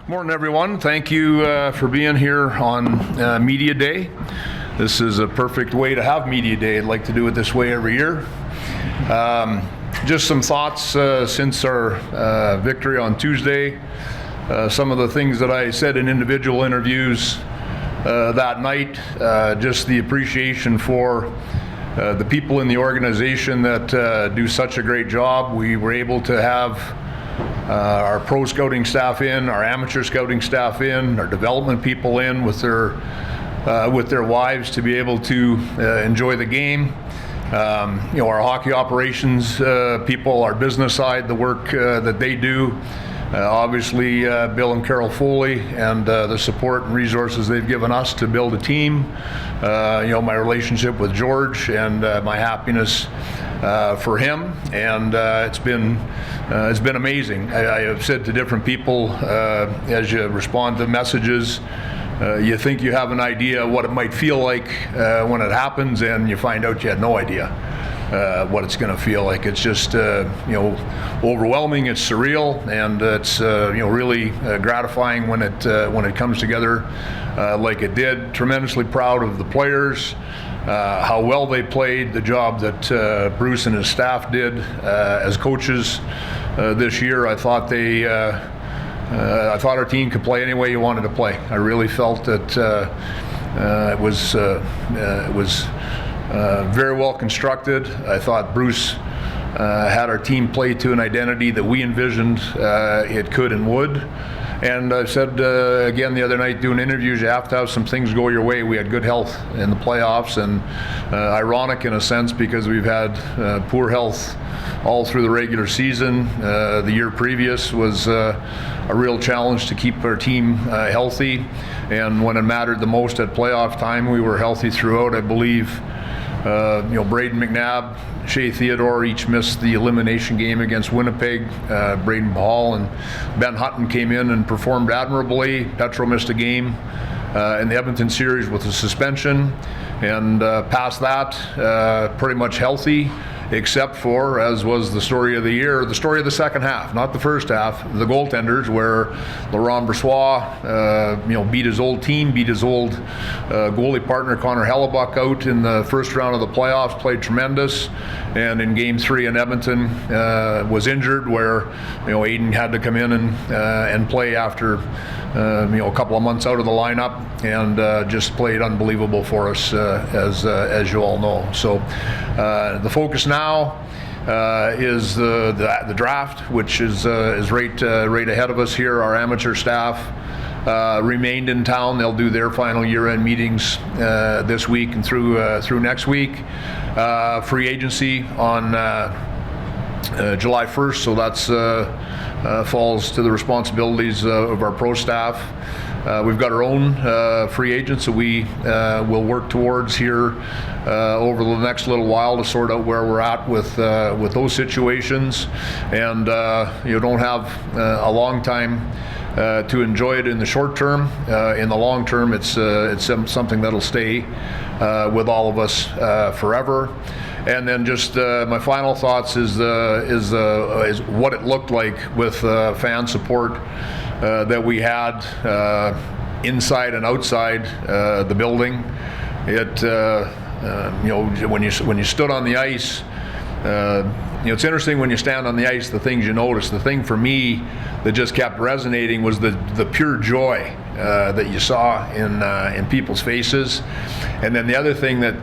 Morning, everyone. Thank you for being here on Media Day. This is a perfect way to have Media Day. I'd like to do it this way every year. Just some thoughts since our victory on Tuesday. Some of the things that I said in individual interviews that night, just the appreciation for the people in the organization that do such a great job. We were able to have our pro scouting staff in, our amateur scouting staff in, our development people in with their wives to be able to enjoy the game. Our hockey operations people, our business side, the work that they do. Obviously, Bill and Carol Foley and the support and resources they've given us to build a team. My relationship with George and my happiness for him, and it's been amazing. I have said to different people as you respond to messages, you think you have an idea what it might feel like when it happens, and you find out you had no idea what it's going to feel like. It's just overwhelming. It's surreal, and it's really gratifying when it comes together like it did. Tremendously proud of the players. How well they played, the job that Bruce and his staff did as coaches this year. I thought our team could play any way you wanted to play. I really felt that it was very well constructed. I thought Bruce had our team play to an identity that we envisioned it could and would. And I said again the other night doing interviews, you have to have some things go your way. We had good health in the playoffs, and ironic in a sense because we've had poor health all through the regular season. The year previous was a real challenge to keep our team healthy, and when it mattered the most at playoff time, we were healthy throughout. I believe Braden McNabb, Shea Theodore each missed the elimination game against Winnipeg. Braden Hall and Ben Hutton came in and performed admirably. Petro missed a game in the Edmonton series with a suspension, and past that, pretty mumuch healthy, except for, as was the story of the year, the story of the second half, not the first half, the goaltenders, where Laurent Brossoit, beat his old team, beat his old goalie partner Connor Hellebuck out in the first round of the playoffs, played tremendous, and in Game 3 in Edmonton was injured, where Aiden had to come in and play after a couple of months out of the lineup, and just played unbelievable for us, as you all know. So the focus now is the draft, which is right ahead of us here. Our amateur staff remained in town. They'll do their final year-end meetings this week and through next week. Free agency on July 1st, so that's falls to the responsibilities of our pro staff. We've got our own free agents that we will work towards here over the next little while to sort out where we're at with those situations, and you don't have a long time to enjoy it in the short term. In the long term, it's something that'll stay with all of us forever. And then just my final thoughts is what it looked like with fan support that we had inside and outside the building. It when you stood on the ice, it's interesting when you stand on the ice, the things you notice. The thing for me that just kept resonating was the pure joy that you saw in people's faces. And then the other thing that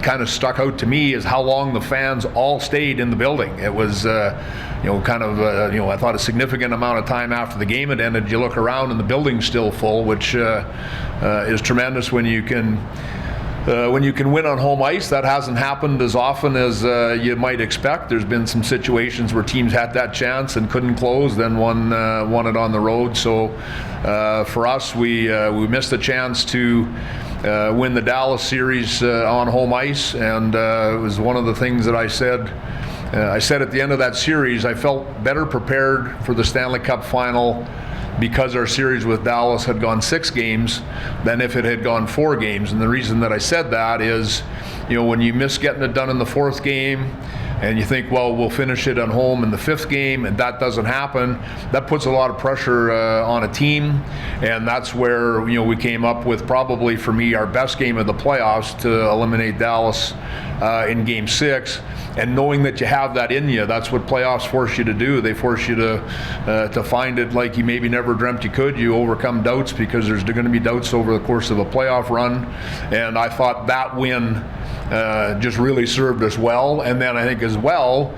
kind of stuck out to me is how long the fans all stayed in the building. It was I thought a significant amount of time after the game had ended. You look around and the building's still full, which is tremendous when you can win on home ice. That hasn't happened as often as you might expect. There's been some situations where teams had that chance and couldn't close, then won it on the road. So for us, we missed the chance to win the Dallas series on home ice, and it was one of the things that I said at the end of that series. I felt better prepared for the Stanley Cup final because our series with Dallas had gone 6 games than if it had gone 4 games. And the reason that I said that is, when you miss getting it done in the 4th game, and you think, well, we'll finish it at home in the 5th game, and that doesn't happen, that puts a lot of pressure on a team. And that's where we came up with, probably for me, our best game of the playoffs, to eliminate Dallas in Game 6. And knowing that you have that in you, that's what playoffs force you to do. They force you to find it like you maybe never dreamt you could. You overcome doubts, because there's going to be doubts over the course of a playoff run. And I thought that win just really served us well. And then I think as well,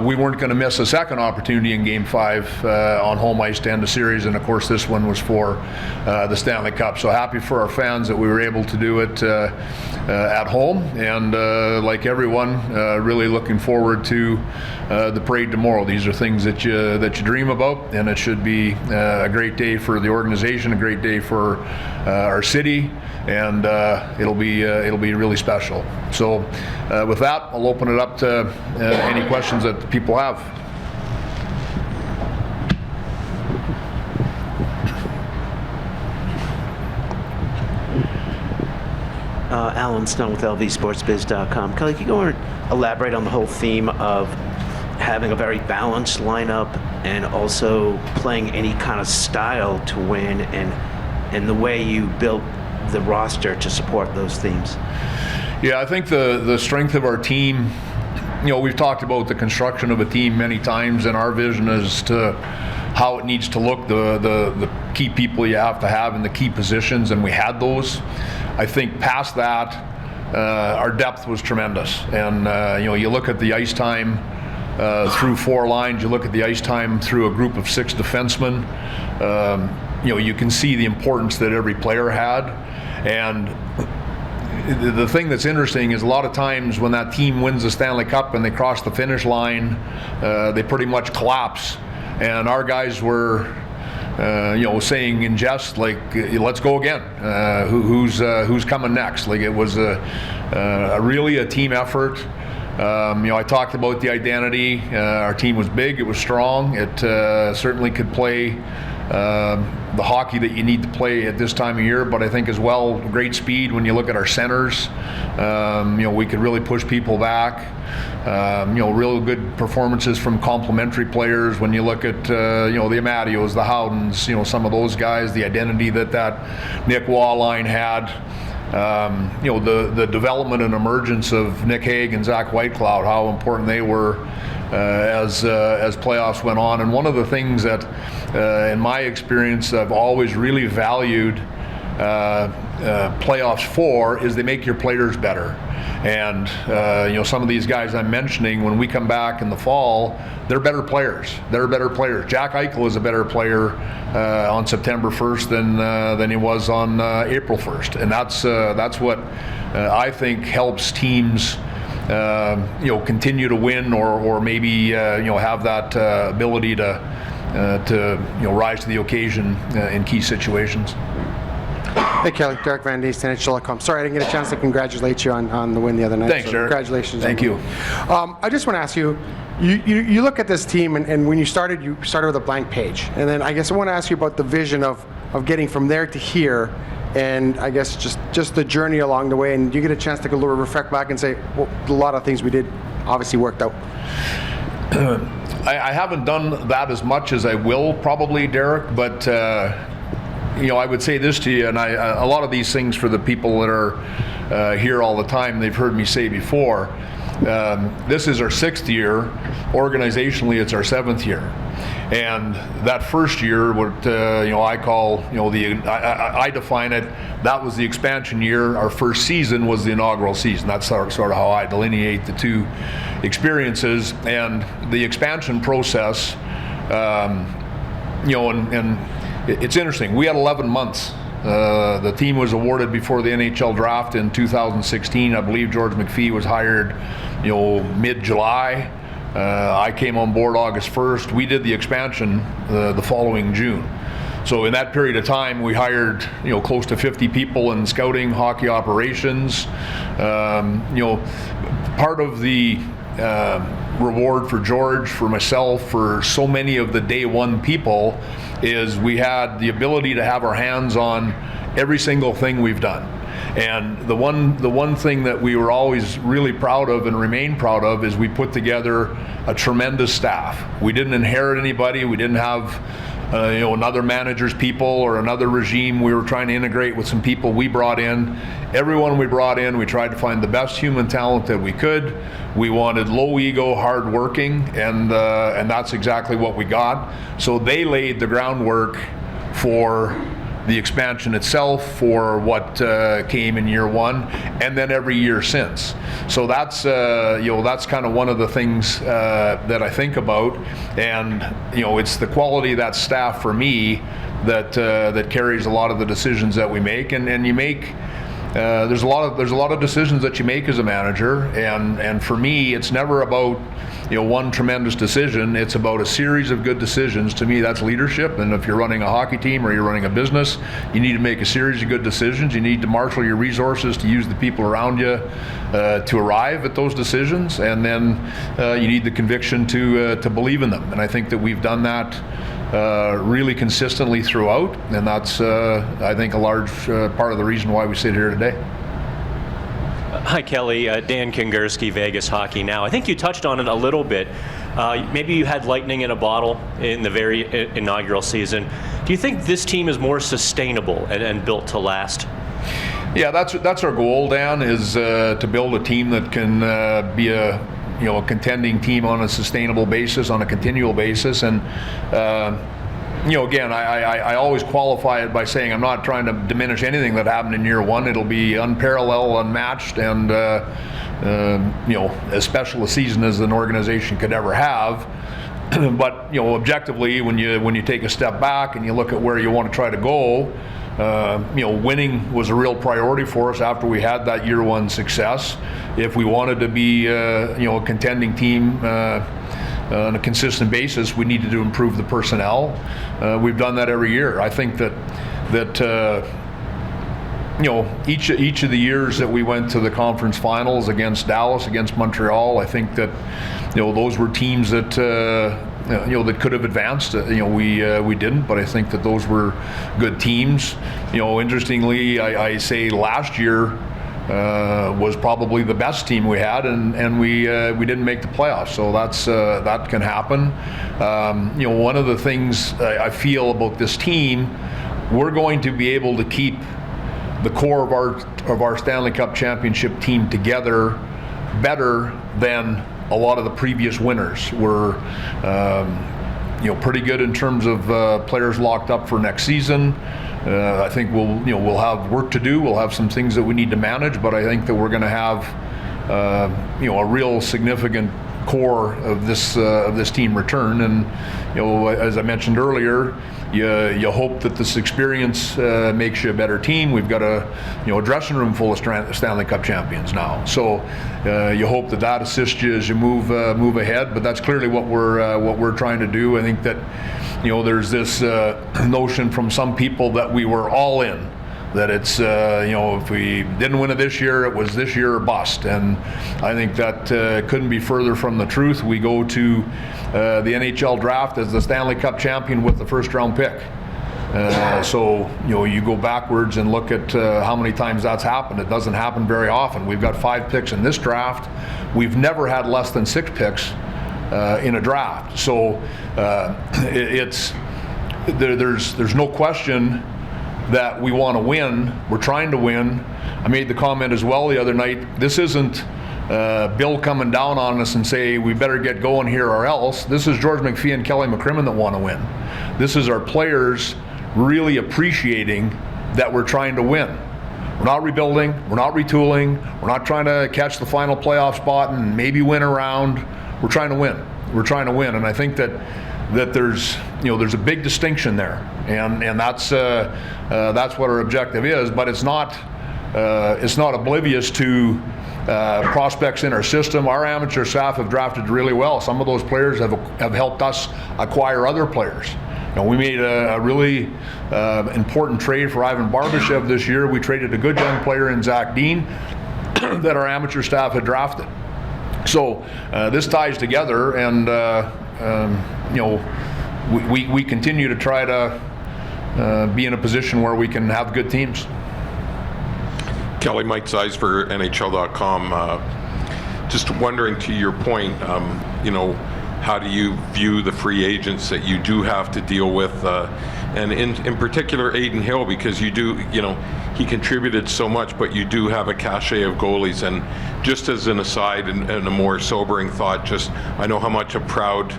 we weren't going to miss a second opportunity in Game 5 on home ice to end the series, and of course this one was for the Stanley Cup. So happy for our fans that we were able to do it at home, and like everyone, really looking forward to the parade tomorrow. These are things that you dream about, and it should be a great day for the organization, a great day for our city, and it'll be really special. So with that, I'll open it up to any questions that people have. Alan Snow with LVSportsBiz.com. Kelly, can you go and elaborate on the whole theme of having a very balanced lineup and also playing any kind of style to win, and the way you built the roster to support those themes? Yeah, I think the strength of our team, we've talked about the construction of a team many times, and our vision as to how it needs to look, the key people you have to have in the key positions, and we had those. I think past that, our depth was tremendous. And you look at the ice time through 4 lines, you look at the ice time through a group of 6 defensemen, you can see the importance that every player had. And the thing that's interesting is, a lot of times when that team wins the Stanley Cup and they cross the finish line, they pretty much collapse. And our guys were, saying in jest, like, let's go again. Who's coming next? Like, it was really a team effort. I talked about the identity. Our team was big. It was strong. It certainly could play the hockey that you need to play at this time of year, but I think as well, great speed. When you look at our centers, we could really push people back. Real good performances from complementary players. When you look at the Amadios, the Howdens, some of those guys, the identity that Nick Waugh line had. The development and emergence of Nick Hague and Zach Whitecloud, how important they were as playoffs went on. And one of the things that, in my experience, I've always really valued playoffs for is they make your players better. And some of these guys I'm mentioning, when we come back in the fall, they're better players. Jack Eichel is a better player on September 1st than he was on April 1st, and that's what I think helps teams continue to win, or maybe have that ability to rise to the occasion in key situations. Hey, Kelly. Derek Van Diest, NHL.com. Sorry I didn't get a chance to congratulate you on the win the other night. Thanks, Derek. Congratulations. Thank you. I just want to ask you, you look at this team, and when you started with a blank page. And then I guess I want to ask you about the vision of getting from there to here, and I guess just the journey along the way. And you get a chance to reflect back and say, well, a lot of things we did obviously worked out. I haven't done that as much as I will probably, Derek, but I would say this to you, and a lot of these things for the people that are here all the time, they've heard me say before. This is our 6th year. Organizationally, it's our 7th year. And that first year, what I call, I define it, that was the expansion year. Our first season was the inaugural season. That's sort of how I delineate the two experiences. And the expansion process, and it's interesting. We had 11 months. The team was awarded before the NHL draft in 2016. I believe George McPhee was hired, mid-July. I came on board August 1st. We did the expansion the following June. So in that period of time, we hired, close to 50 people in scouting, hockey operations. Part of the reward for George, for myself, for so many of the day one people, is we had the ability to have our hands on every single thing we've done. And the one thing that we were always really proud of and remain proud of is we put together a tremendous staff. We didn't inherit anybody. We didn't have another manager's people or another regime. We were trying to integrate with some people we brought in. Everyone we brought in, we tried to find the best human talent that we could. We wanted low ego, hard working, and that's exactly what we got. So they laid the groundwork for the expansion itself, for what came in year one, and then every year since. So that's that's kind of one of the things that I think about, and it's the quality of that staff for me that carries a lot of the decisions that we make, and you make. There's a lot of decisions that you make as a manager, and for me, it's never about one tremendous decision. It's about a series of good decisions. To me, that's leadership. And if you're running a hockey team or you're running a business, you need to make a series of good decisions. You need to marshal your resources to use the people around you to arrive at those decisions, and then you need the conviction to believe in them. And I think that we've done that really consistently throughout, and that's I think a large part of the reason why we sit here today. Hi, Kelly. Dan Kingerski, Vegas Hockey Now. I think you touched on it a little bit. Maybe you had lightning in a bottle in the very inaugural season. Do you think this team is more sustainable and built to last? Yeah, that's our goal, Dan, is to build a team that can be a contending team on a sustainable basis, on a continual basis. And again, I always qualify it by saying I'm not trying to diminish anything that happened in year one. It'll be unparalleled, unmatched, and as special a season as an organization could ever have. But objectively, when you take a step back and you look at where you want to try to go, winning was a real priority for us after we had that year one success. If we wanted to be a contending team on a consistent basis, we needed to improve the personnel. We've done that every year. I think that each of the years that we went to the conference finals against Dallas, against Montreal, I think that those were teams that that could have advanced. We didn't, but I think that those were good teams. Interestingly, I say last year was probably the best team we had, and we didn't make the playoffs. So that can happen. One of the things I feel about this team, we're going to be able to keep the core of our Stanley Cup championship team together better than a lot of the previous winners. We're pretty good in terms of players locked up for next season. I think we'll have work to do. We'll have some things that we need to manage, but I think that we're going to have a real significant core of this team return. And as I mentioned earlier, you hope that this experience makes you a better team. We've got a dressing room full of Stanley Cup champions now, so you hope that assists you as you move ahead. But that's clearly what we're trying to do. I think that there's this notion from some people that we were all in, that it's if we didn't win it this year, it was this year or bust. And I think that couldn't be further from the truth. We go to the NHL draft as the Stanley Cup champion with the first round pick. So you go backwards and look at how many times that's happened. It doesn't happen very often. We've got 5 picks in this draft. We've never had less than 6 picks in a draft. So there's no question that we want to win. We're trying to win. I made the comment as well the other night, this isn't Bill coming down on us and say we better get going here or else. This is George McPhee and Kelly McCrimmon that want to win. This is our players really appreciating that we're trying to win. We're not rebuilding, we're not retooling, we're not trying to catch the final playoff spot and maybe win a round. We're trying to win. We're trying to win, and I think that there's a big distinction there, and that's what our objective is. But it's not oblivious to prospects in our system. Our amateur staff have drafted really well. Some of those players have helped us acquire other players. We made a really important trade for Ivan Barbashev this year. We traded a good young player in Zach Dean that our amateur staff had drafted. So this ties together, and we continue to try to be in a position where we can have good teams. Kelly, Mike Zeiss for NHL.com. Just wondering, to your point, how do you view the free agents that you do have to deal with, and in particular Adin Hill, because you do, he contributed so much, but you do have a cachet of goalies. And just as an aside and a more sobering thought, I know how much a proud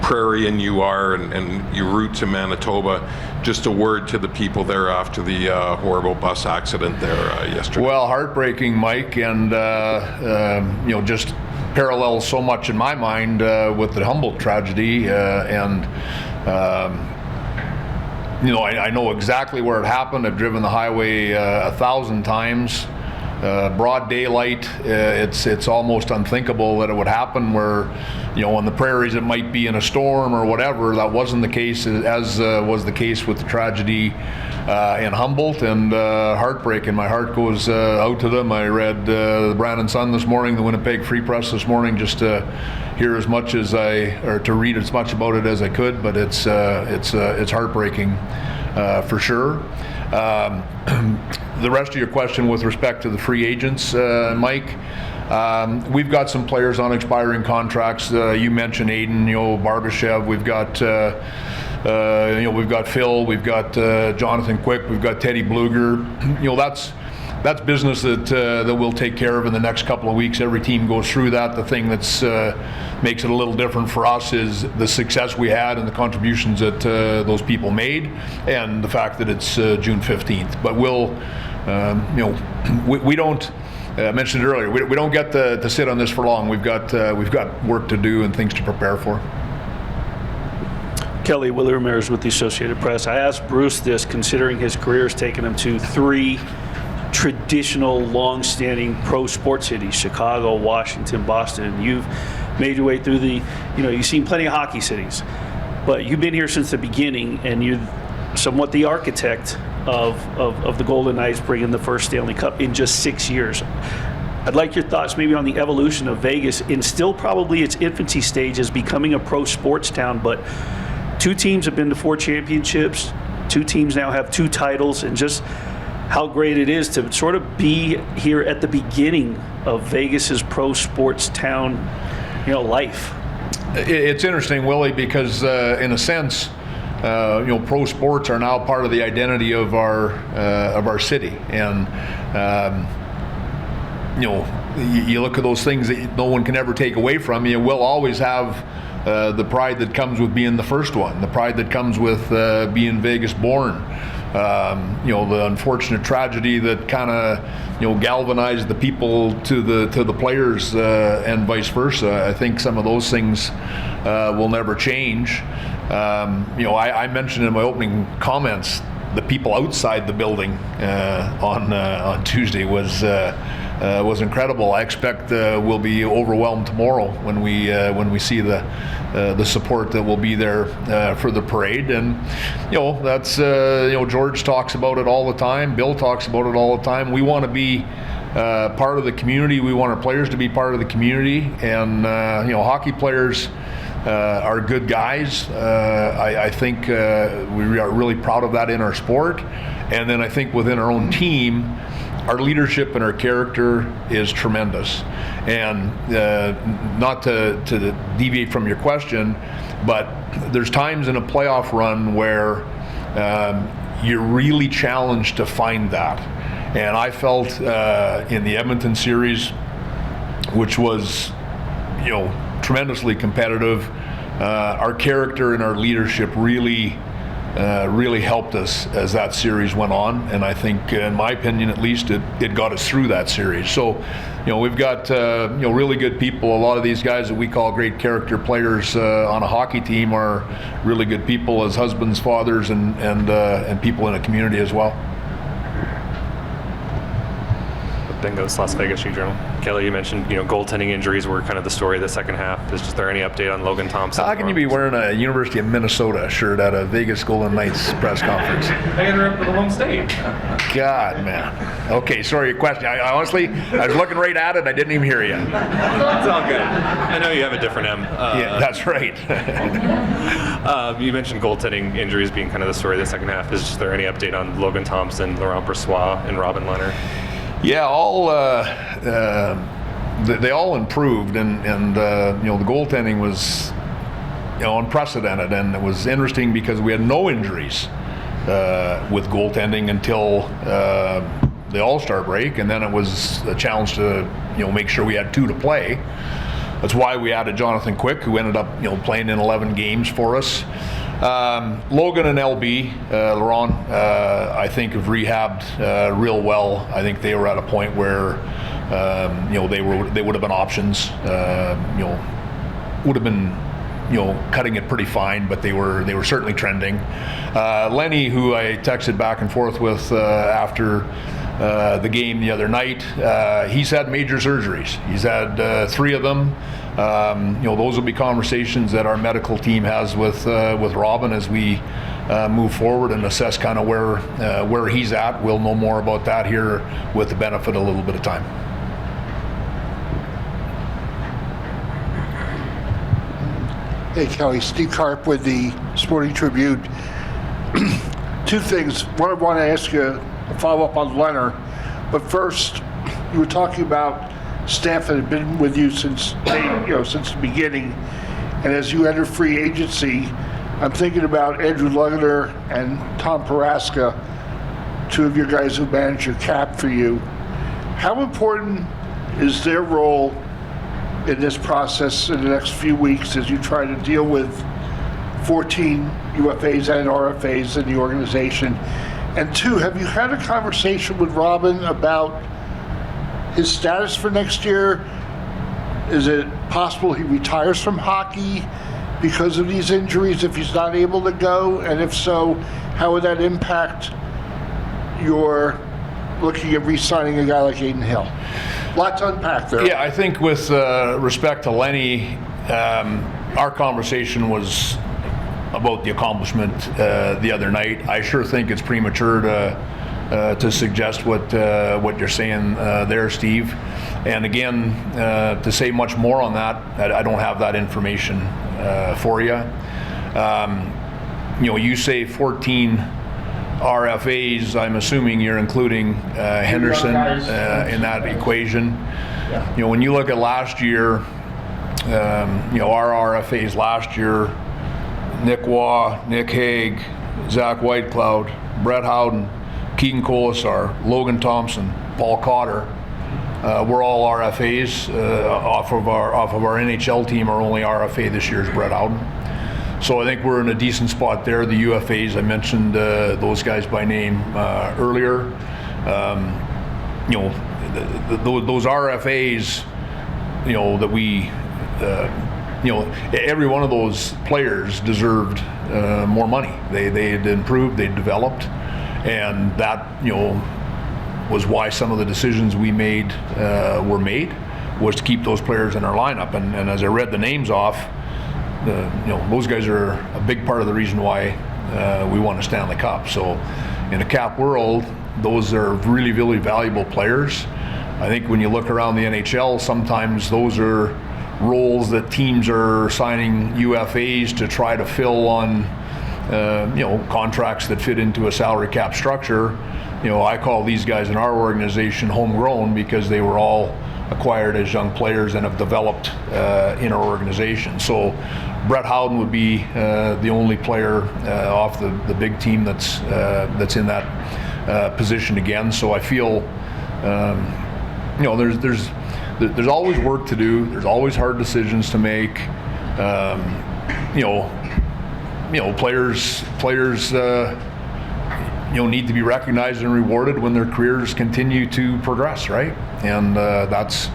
Prairian you are, and your roots in Manitoba. Just a word to the people there after the horrible bus accident there yesterday. Well, heartbreaking, Mike, and just parallels so much in my mind with the Humboldt tragedy, I know exactly where it happened. I've driven the highway 1,000 times. Broad daylight, it's almost unthinkable that it would happen where, on the prairies it might be in a storm or whatever. That wasn't the case, as was the case with the tragedy in Humboldt, and heartbreaking. My heart goes out to them. I read the Brandon Sun this morning, the Winnipeg Free Press this morning, just to hear as much to read as much about it as I could, but it's heartbreaking for sure. The rest of your question with respect to the free agents, Mike, we've got some players on expiring contracts. You mentioned Adin, Barbashev. We've got Phil. We've got Jonathan Quick. We've got Teddy Bluger. That's business that we'll take care of in the next couple of weeks. Every team goes through that. The thing that's makes it a little different for us is the success we had and the contributions that those people made, and the fact that it's June 15th. But we don't. I mentioned it earlier. We don't get to sit on this for long. We've got work to do and things to prepare for. Kelly, Willie Ramirez with the Associated Press. I asked Bruce this, considering his career has taken him to 3 traditional, long-standing pro sports cities: Chicago, Washington, Boston. You've made your way through you've seen plenty of hockey cities, but you've been here since the beginning, and you're somewhat the architect of the Golden Knights bringing the first Stanley Cup in just 6 years. I'd like your thoughts maybe on the evolution of Vegas in still probably its infancy stage as becoming a pro sports town, but 2 teams have been to 4 championships, 2 teams now have 2 titles, and just how great it is to sort of be here at the beginning of Vegas's pro sports town, life. It's interesting, Willie, because in a sense, pro sports are now part of the identity of our city, and you look at those things that no one can ever take away from you. We'll always have the pride that comes with being the first one, the pride that comes with being Vegas born. The unfortunate tragedy that kind of galvanized the people to the players and vice versa. I think some of those things will never change. I mentioned in my opening comments the people outside the building on Tuesday was incredible. I expect we'll be overwhelmed tomorrow when we see the support that will be there for the parade. And that's George talks about it all the time. Bill talks about it all the time. We want to be part of the community. We want our players to be part of the community. And hockey players are good guys. I think we are really proud of that in our sport. And then I think within our own team, our leadership and our character is tremendous. And not to deviate from your question, but there's times in a playoff run where you're really challenged to find that. And I felt in the Edmonton series, which was, tremendously competitive, our character and our leadership really helped us as that series went on, and I think, in my opinion at least, it got us through that series. So, we've got really good people. A lot of these guys that we call great character players on a hockey team are really good people as husbands, fathers, and people in a community as well. Bingo's Las Vegas Journal. Kelly, you mentioned goaltending injuries were kind of the story of the second half. Is there any update on Logan Thompson? How can you be wearing a University of Minnesota shirt at a Vegas Golden Knights press conference? I interrupted the home state. God, man. Okay, sorry, your question. I honestly, I was looking right at it. I didn't even hear you. It's all good. I know you have a different M. Yeah, that's right. You mentioned goaltending injuries being kind of the story of the second half. Is there any update on Logan Thompson, Laurent Brossoit, and Robin Leonard? Yeah, they all improved, and the goaltending was unprecedented, and it was interesting because we had no injuries with goaltending until the All-Star break, and then it was a challenge to make sure we had 2 to play. That's why we added Jonathan Quick, who ended up playing in 11 games for us. Logan and LB, Laurent, I think have rehabbed real well. I think they were at a point where they would have been options. Would have been cutting it pretty fine, but they were certainly trending. Lenny, who I texted back and forth with after the game the other night, he's had major surgeries. He's had 3 of them. Those will be conversations that our medical team has with Robin as we move forward and assess kind of where he's at. We'll know more about that here with the benefit of a little bit of time. Hey Kelly, Steve Carp with the Sporting Tribune. 2 things. One, I want to ask you a follow-up on Leonard, but first, you were talking about staff that have been with you since the beginning, and as you enter free agency, I'm thinking about Andrew Lugner and Tom Paraska, 2 of your guys who manage your cap for you. How important is their role in this process in the next few weeks as you try to deal with 14 UFAs and RFAs in the organization? And 2, have you had a conversation with Robin about his status for next year? Is it possible he retires from hockey because of these injuries if he's not able to go? And if so, how would that impact your looking at re-signing a guy like Aiden Hill? Lot to unpack there. Yeah, I think with respect to Lenny, our conversation was about the accomplishment the other night. I sure think it's premature to suggest what you're saying there, Steve. And again, to say much more on that, I don't have that information for you. You say 14 RFAs. I'm assuming you're including Henderson in that equation. When you look at last year, our RFAs last year: Nick Waugh, Nick Hague, Zach Whitecloud, Brett Howden, Keegan Colasar, Logan Thompson, Paul Cotter. We're all RFAs. Off of our NHL team, our only RFA this year is Brett Howden. So I think we're in a decent spot there. The UFAs, I mentioned those guys by name earlier. Those RFAs, that we, every one of those players deserved more money. They had improved, they developed, and that was why some of the decisions we made were made, was to keep those players in our lineup. And as I read the names off, those guys are a big part of the reason why we won a Stanley Cup. So in a cap world, those are really, really valuable players. I think when you look around the NHL, sometimes those are roles that teams are signing UFAs to try to fill on, contracts that fit into a salary cap structure. I call these guys in our organization homegrown because they were all acquired as young players and have developed in our organization. So Brett Howden would be the only player off the big team that's in that position again. So I feel there's always work to do. There's always hard decisions to make. Players need to be recognized and rewarded when their careers continue to progress, right? And that's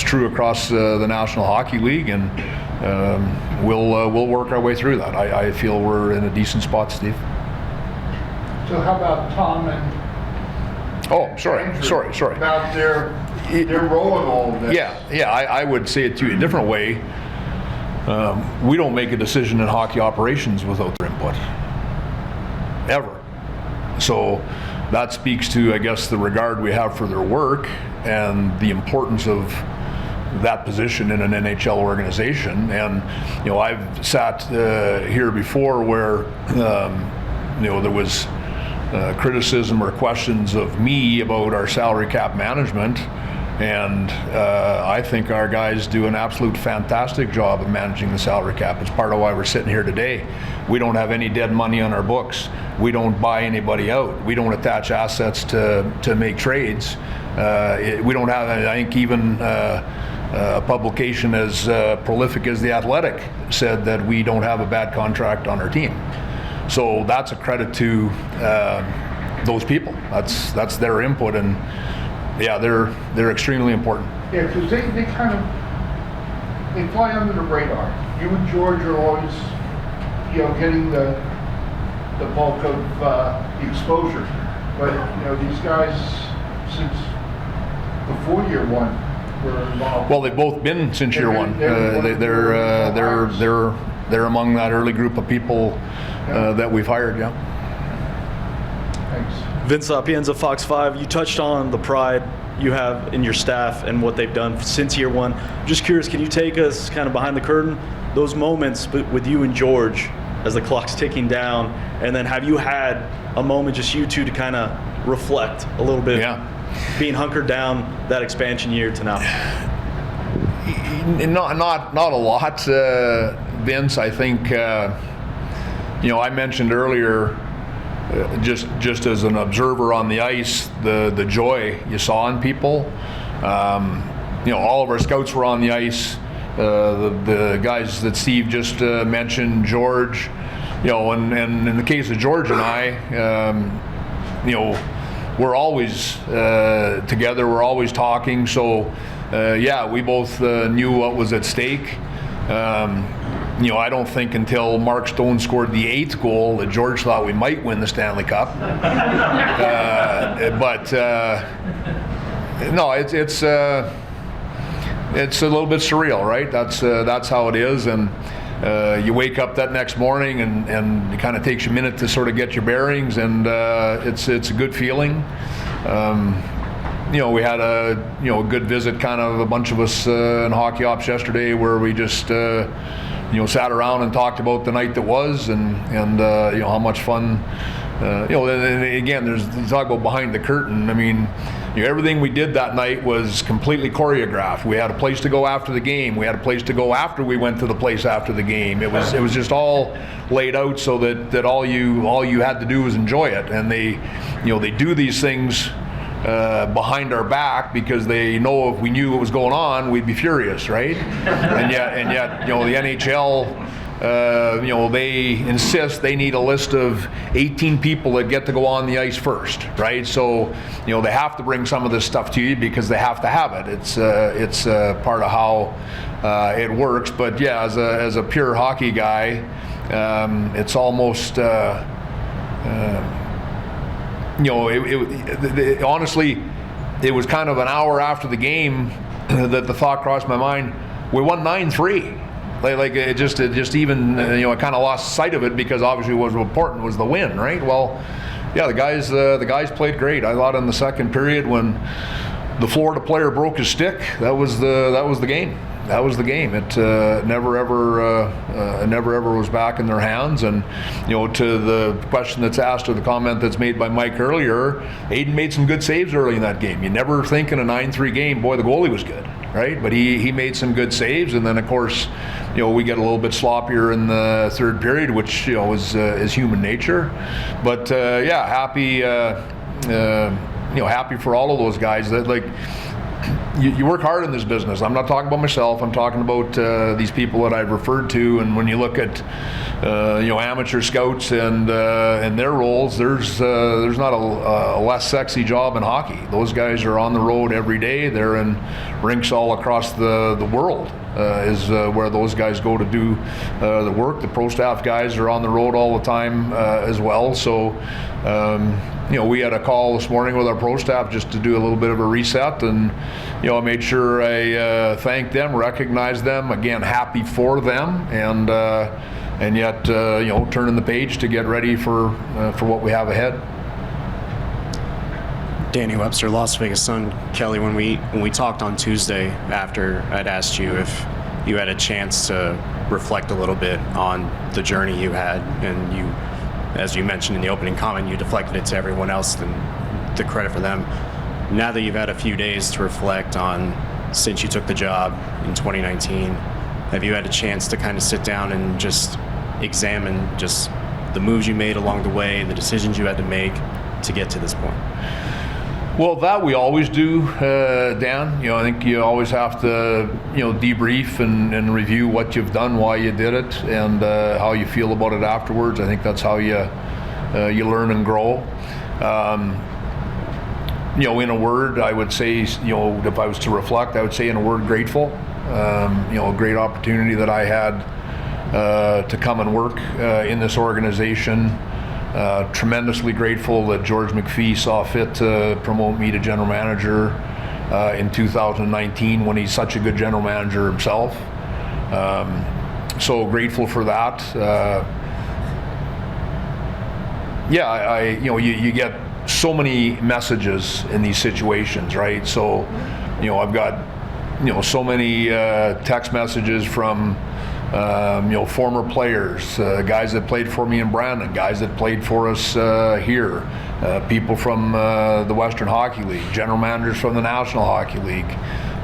true across the National Hockey League, and we'll work our way through that. I feel we're in a decent spot, Steve. So how about Tom and sorry. about their role in all of this? Yeah. I would say it to you a different way. We don't make a decision in hockey operations without their input, ever. So that speaks to, I guess, the regard we have for their work and the importance of that position in an NHL organization. And I've sat here before where there was criticism or questions of me about our salary cap management. And I think our guys do an absolute fantastic job of managing the salary cap. It's part of why we're sitting here today. We don't have any dead money on our books. We don't buy anybody out. We don't attach assets to make trades. We don't have, I think even a publication as prolific as The Athletic said that we don't have a bad contract on our team. So that's a credit to those people. That's their input, and yeah, they're extremely important. Yeah, because they kind of, they fly under the radar. You and George are always, getting the bulk of the exposure. But, these guys, since before year one, were involved. Well, they've both been since year one. They're among that early group of people that we've hired, yeah. Thanks. Vince Sapienza, Fox 5, you touched on the pride you have in your staff and what they've done since year one. Just curious, can you take us kind of behind the curtain, those moments with you and George as the clock's ticking down, and then have you had a moment, just you two, to kind of reflect a little bit, being hunkered down that expansion year to now? Not a lot, Vince. I think, I mentioned earlier, just as an observer on the ice, the joy you saw in people. All of our scouts were on the ice. The guys that Steve just mentioned, George, and in the case of George and I, we're always together. We're always talking. So, we both knew what was at stake. I don't think until Mark Stone scored the 8th goal that George thought we might win the Stanley Cup. No, it's a little bit surreal, right? That's how it is, and you wake up that next morning and it kind of takes you a minute to sort of get your bearings, and it's a good feeling. We had a good visit, kind of a bunch of us in hockey ops yesterday, where we just sat around and talked about the night that was, and how much fun. And again, you talk about behind the curtain. I mean, everything we did that night was completely choreographed. We had a place to go after the game. We had a place to go after we went to the place after the game. It was just all laid out so that all you had to do was enjoy it. And they do these things behind our back, because they know if we knew what was going on, we'd be furious, right? and yet, the NHL, they insist they need a list of 18 people that get to go on the ice first, right? So, they have to bring some of this stuff to you because they have to have it. It's part of how it works. But yeah, as a pure hockey guy, it's almost. Honestly, it was kind of an hour after the game that the thought crossed my mind, we won 9-3. It just even, I kind of lost sight of it, because obviously what was important was the win, right? Well, yeah, the guys played great. I thought in the second period, when the Florida player broke his stick, that was the game. That was the game. It never ever was back in their hands. And to the question that's asked, or the comment that's made by Mike earlier, Aiden made some good saves early in that game. You never think in a 9-3 game, boy, the goalie was good, right? But he made some good saves, and then of course, we get a little bit sloppier in the third period, which is human nature. But happy for all of those guys that you work hard in this business. I'm not talking about myself. I'm talking about these people that I've referred to. And when you look at amateur scouts and their roles, there's not a less sexy job in hockey. Those guys are on the road every day. They're in rinks all across the world. Is where those guys go to do the work. The pro staff guys are on the road all the time as well. So. We had a call this morning with our pro staff just to do a little bit of a reset, and I made sure I thanked them, recognized them, again, happy for them, and yet turning the page to get ready for what we have ahead. Danny Webster, Las Vegas Sun. Kelly, when we talked on Tuesday, after I'd asked you if you had a chance to reflect a little bit on the journey you had, and you as you mentioned in the opening comment, you deflected it to everyone else, and the credit for them. Now that you've had a few days to reflect on since you took the job in 2019, have you had a chance to kind of sit down and just examine just the moves you made along the way, the decisions you had to make to get to this point? Well, that we always do, Dan. I think you always have to, debrief and review what you've done, why you did it, and how you feel about it afterwards. I think that's how you learn and grow. In a word, I would say, if I was to reflect, I would say in a word, grateful. A great opportunity that I had to come and work in this organization. Tremendously grateful that George McPhee saw fit to promote me to general manager in 2019 when he's such a good general manager himself. So grateful for that. You get so many messages in these situations, right? So, I've got, so many text messages from former players, guys that played for me in Brandon, guys that played for us here, people from the Western Hockey League, general managers from the National Hockey League,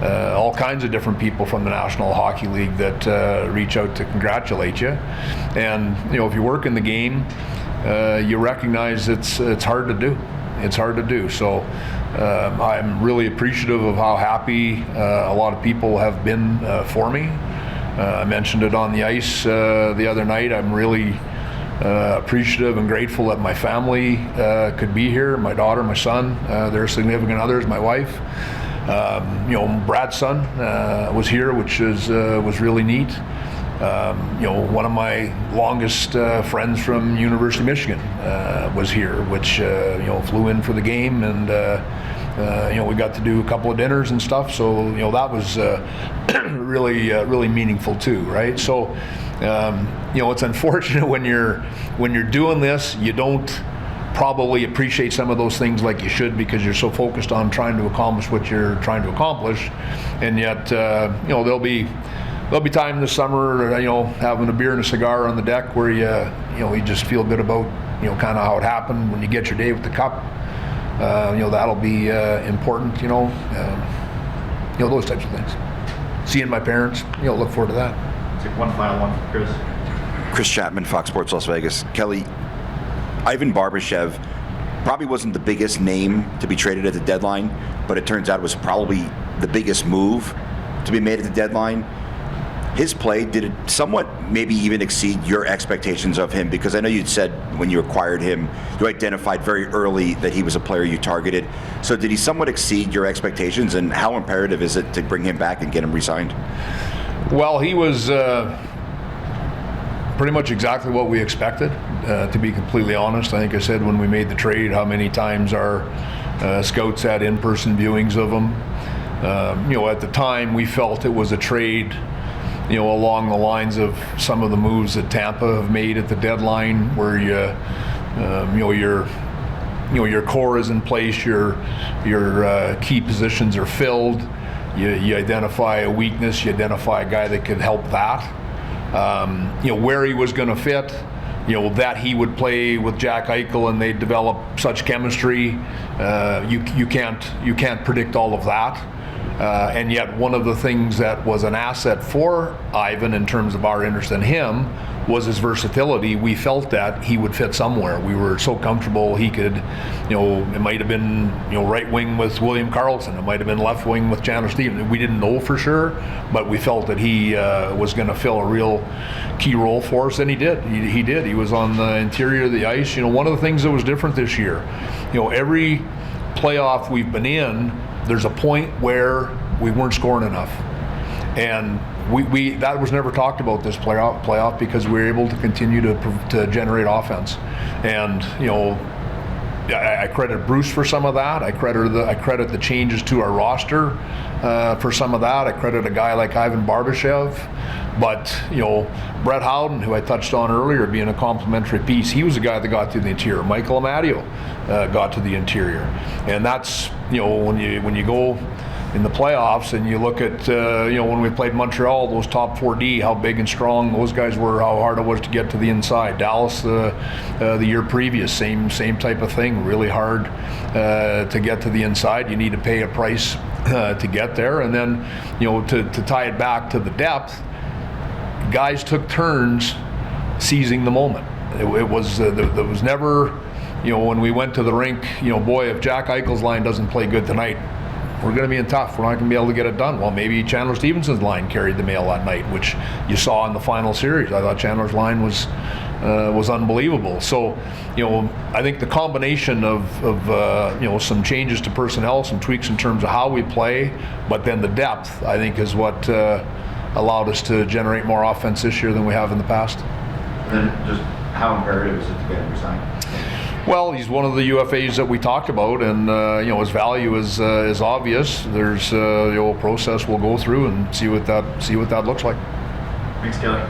all kinds of different people from the National Hockey League that reach out to congratulate you. And if you work in the game, you recognize it's hard to do. It's hard to do. So I'm really appreciative of how happy a lot of people have been for me. I mentioned it on the ice the other night. I'm really appreciative and grateful that my family could be here. My daughter, my son, their significant others, my wife. Brad's son was here, which was really neat. One of my longest friends from University of Michigan was here, which flew in for the game, and we got to do a couple of dinners and stuff. So that was really meaningful too, right? So it's unfortunate when you're doing this, you don't probably appreciate some of those things like you should, because you're so focused on trying to accomplish what you're trying to accomplish, and yet there'll be time this summer, having a beer and a cigar on the deck where you just feel good about kind of how it happened. When you get your day with the cup, that'll be important. Those types of things. Seeing my parents, look forward to that. Take one final one from Chris. Chris Chapman, Fox Sports Las Vegas. Kelly, Ivan Barbashev probably wasn't the biggest name to be traded at the deadline, but it turns out it was probably the biggest move to be made at the deadline. His play, did it somewhat maybe even exceed your expectations of him? Because I know you'd said when you acquired him, you identified very early that he was a player you targeted. So did he somewhat exceed your expectations, and how imperative is it to bring him back and get him re-signed? Well, he was pretty much exactly what we expected, to be completely honest. I think I said when we made the trade how many times our scouts had in-person viewings of him. At the time, we felt it was a trade along the lines of some of the moves that Tampa have made at the deadline, where your core is in place, your key positions are filled. You identify a weakness, you identify a guy that could help that. Where he was going to fit, that he would play with Jack Eichel and they'd develop such chemistry. You can't predict all of that. And yet one of the things that was an asset for Ivan in terms of our interest in him was his versatility. We felt that he would fit somewhere. We were so comfortable he could, it might have been, right wing with William Karlsson. It might have been left wing with Chandler Stevens. We didn't know for sure, but we felt that he was going to fill a real key role for us, and he did. He did. He was on the interior of the ice. One of the things that was different this year, every playoff we've been in, there's a point where we weren't scoring enough, and we that was never talked about this playoff because we were able to continue to generate offense. And I credit Bruce for some of that. I credit the changes to our roster for some of that. I credit a guy like Ivan Barbashev, but Brett Howden, who I touched on earlier, being a complementary piece, he was a guy that got to the interior. Michael Amadio got to the interior, and that's when you go in the playoffs, and you look at when we played Montreal, those top 4D, how big and strong those guys were, how hard it was to get to the inside. Dallas the year previous, same type of thing, really hard to get to the inside. You need to pay a price to get there, and then to tie it back to the depth, guys took turns seizing the moment. It was there was never, when we went to the rink, boy, if Jack Eichel's line doesn't play good tonight, we're going to be in tough. We're not going to be able to get it done. Well, maybe Chandler Stevenson's line carried the mail that night, which you saw in the final series. I thought Chandler's line was unbelievable. So, I think the combination of some changes to personnel, some tweaks in terms of how we play, but then the depth, I think, is what allowed us to generate more offense this year than we have in the past. And then just how imperative is it to get him resigned? Well, he's one of the UFAs that we talked about, and his value is obvious. There's the whole process we'll go through and see what that looks like. Thanks, Kelly.